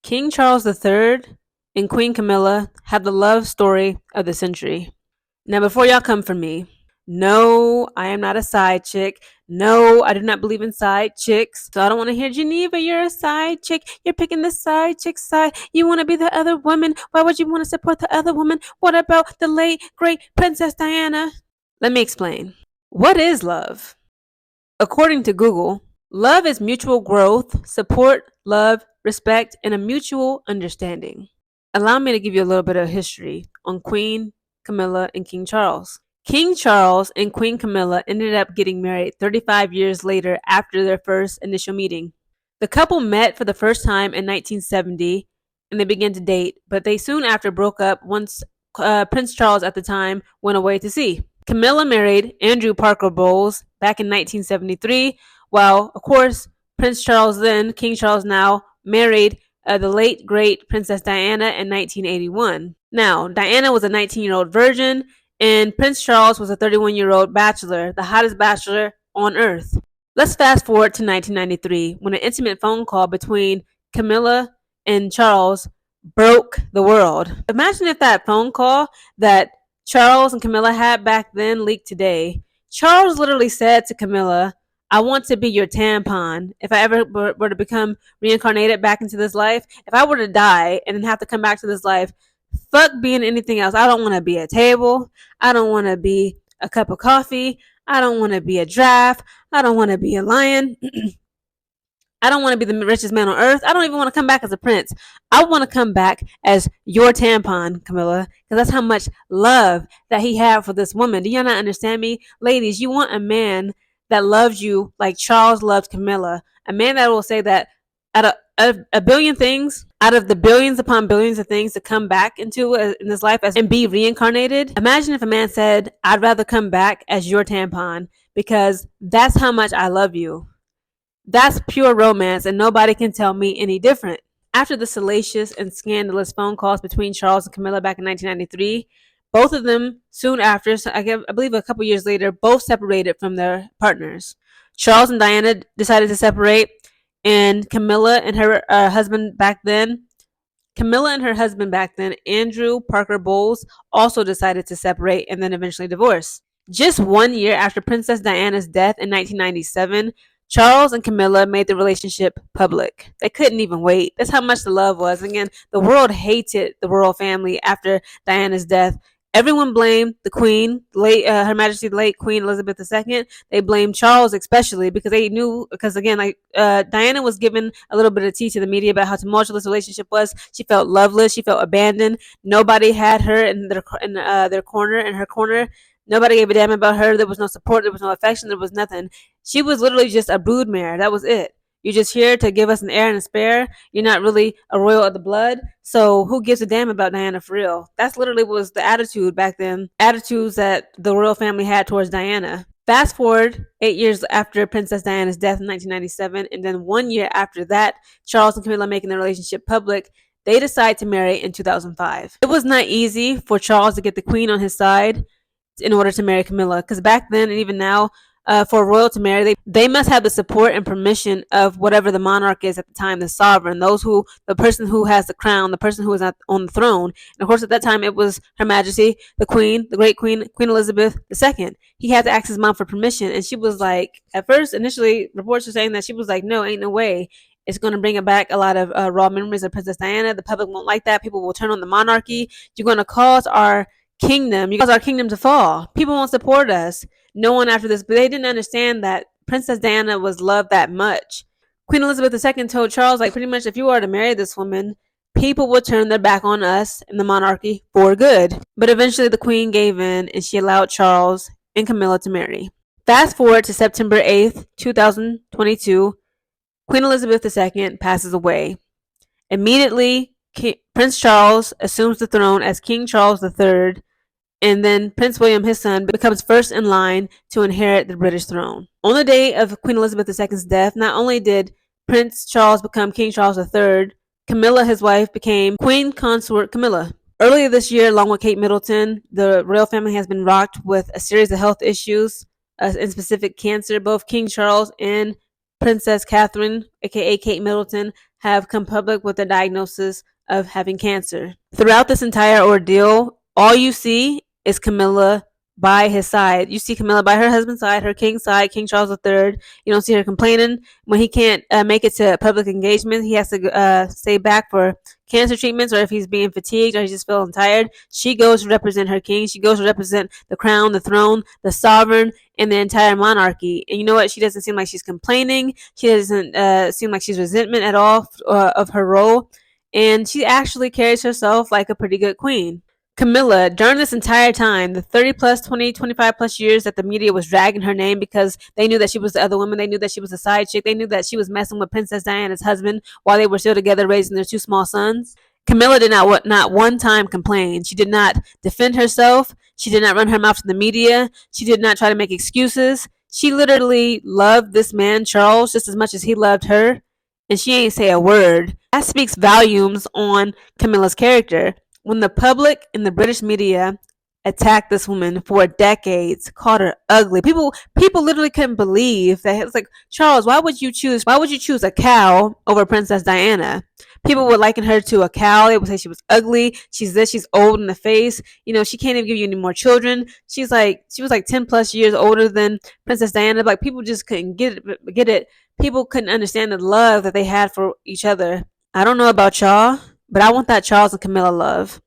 King Charles III and Queen Camilla have the love story of the century. Now, before y'all come for me, no, I am not a side chick. No, I do not believe in side chicks. So I don't want to hear, Geneva, you're a side chick. You're picking the side chick side. You want to be the other woman. Why would you want to support the other woman? What about the late, great Princess Diana? Let me explain. What is love? According to Google, love is mutual growth, support, love, respect, and a mutual understanding. Allow me to give you a little bit of history on Queen Camilla and King Charles. King Charles and Queen Camilla ended up getting married 35 years later after their first initial meeting. The couple met for the first time in 1970 and they began to date, but they soon after broke up once Prince Charles at the time went away to sea. Camilla married Andrew Parker Bowles back in 1973, while, of course, Prince Charles then, King Charles now, married the late, great Princess Diana in 1981. Now, Diana was a 19-year-old virgin, and Prince Charles was a 31-year-old bachelor, the hottest bachelor on earth. Let's fast forward to 1993, when an intimate phone call between Camilla and Charles broke the world. Imagine if that phone call that Charles and Camilla had back then leaked today. Charles literally said to Camilla, I want to be your tampon. If I ever were to become reincarnated back into this life, if I were to die and then have to come back to this life, fuck being anything else. I don't want to be a table. I don't want to be a cup of coffee. I don't want to be a giraffe. I don't want to be a lion. I don't want to be the richest man on earth. I don't even want to come back as a prince. I want to come back as your tampon, Camilla, because that's how much love that he had for this woman. Do y'all not understand me? Ladies, you want a man that loves you like Charles loved Camilla. A man that will say that out of a billion things, out of the billions upon billions of things to come back into in this life and be reincarnated. Imagine if a man said, I'd rather come back as your tampon because that's how much I love you. That's pure romance, and nobody can tell me any different. After the salacious and scandalous phone calls between Charles and Camilla back in 1993, both of them soon after, so I believe a couple years later, both separated from their partners. Charles and Diana decided to separate, and Camilla and her husband back then, Andrew Parker Bowles, also decided to separate and then eventually divorce. Just 1 year after Princess Diana's death in 1997, Charles and Camilla made the relationship public. They couldn't even wait. That's how much the love was. Again, the world hated the royal family after Diana's death. Everyone blamed the Queen, Her Majesty the late Queen Elizabeth II. They blamed Charles especially because they knew, because again, Diana was given a little bit of tea to the media about how tumultuous the relationship was. She felt loveless. She felt abandoned. Nobody had her in their corner, in her corner. Nobody gave a damn about her. There was no support. There was no affection. There was nothing. She was literally just a broodmare. That was it. You're just here to give us an heir and a spare. You're not really a royal of the blood. So who gives a damn about Diana for real? That's literally was the attitude back then. Attitudes that the royal family had towards Diana. Fast forward 8 years after Princess Diana's death in 1997, and then 1 year after that, Charles and Camilla making their relationship public, they decide to marry in 2005. It was not easy for Charles to get the Queen on his side in order to marry Camilla, because back then and even now, for a royal to marry, they must have the support and permission of whatever the monarch is at the time, the sovereign, the person who has the crown, the person who is on the throne. And of course, at that time, it was Her Majesty, the Queen, the great Queen Elizabeth II. He had to ask his mom for permission, and she was like, at first, initially, reports were saying that she was like, no, ain't no way. It's going to bring back a lot of raw memories of Princess Diana. The public won't like that. People will turn on the monarchy. You're going to cause our kingdom to fall. People won't support us. No one after this, but they didn't understand that Princess Diana was loved that much. Queen Elizabeth II told Charles, like, pretty much, if you are to marry this woman, people will turn their back on us and the monarchy for good. But eventually the Queen gave in and she allowed Charles and Camilla to marry. Fast forward to September 8th, 2022, Queen Elizabeth II passes away. Immediately, Prince Charles assumes the throne as King Charles III, and then Prince William, his son, becomes first in line to inherit the British throne. On the day of Queen Elizabeth II's death, not only did Prince Charles become King Charles III, Camilla, his wife, became Queen Consort Camilla. Earlier this year, along with Kate Middleton, the royal family has been rocked with a series of health issues, in specific cancer. Both King Charles and Princess Catherine, aka Kate Middleton, have come public with the diagnosis of having cancer. Throughout this entire ordeal, all you see is Camilla by his side. You see Camilla by her husband's side, her king's side, King Charles III. You don't see her complaining when he can't make it to public engagement. He has to stay back for cancer treatments, or if he's being fatigued or he's just feeling tired. She goes to represent her king. She goes to represent the crown, the throne, the sovereign, and the entire monarchy. And you know what? She doesn't seem like she's complaining. She doesn't seem like she's resentment at all of her role. And she actually carries herself like a pretty good queen. Camilla, during this entire time, the 30 plus, 20, 25 plus years that the media was dragging her name because they knew that she was the other woman, they knew that she was a side chick, they knew that she was messing with Princess Diana's husband while they were still together raising their two small sons. Camilla did not one time complain. She did not defend herself. She did not run her mouth to the media. She did not try to make excuses. She literally loved this man, Charles, just as much as he loved her. And she ain't say a word. That speaks volumes on Camilla's character. When the public and the British media attacked this woman for decades, called her ugly, people literally couldn't believe that. It was like, Charles, why would you choose a cow over Princess Diana? People would liken her to a cow. They would say she was ugly. She's this. She's old in the face. You know, she can't even give you any more children. She was like 10 plus years older than Princess Diana. Like, people just couldn't get it. People couldn't understand the love that they had for each other. I don't know about y'all, but I want that Charles and Camilla love.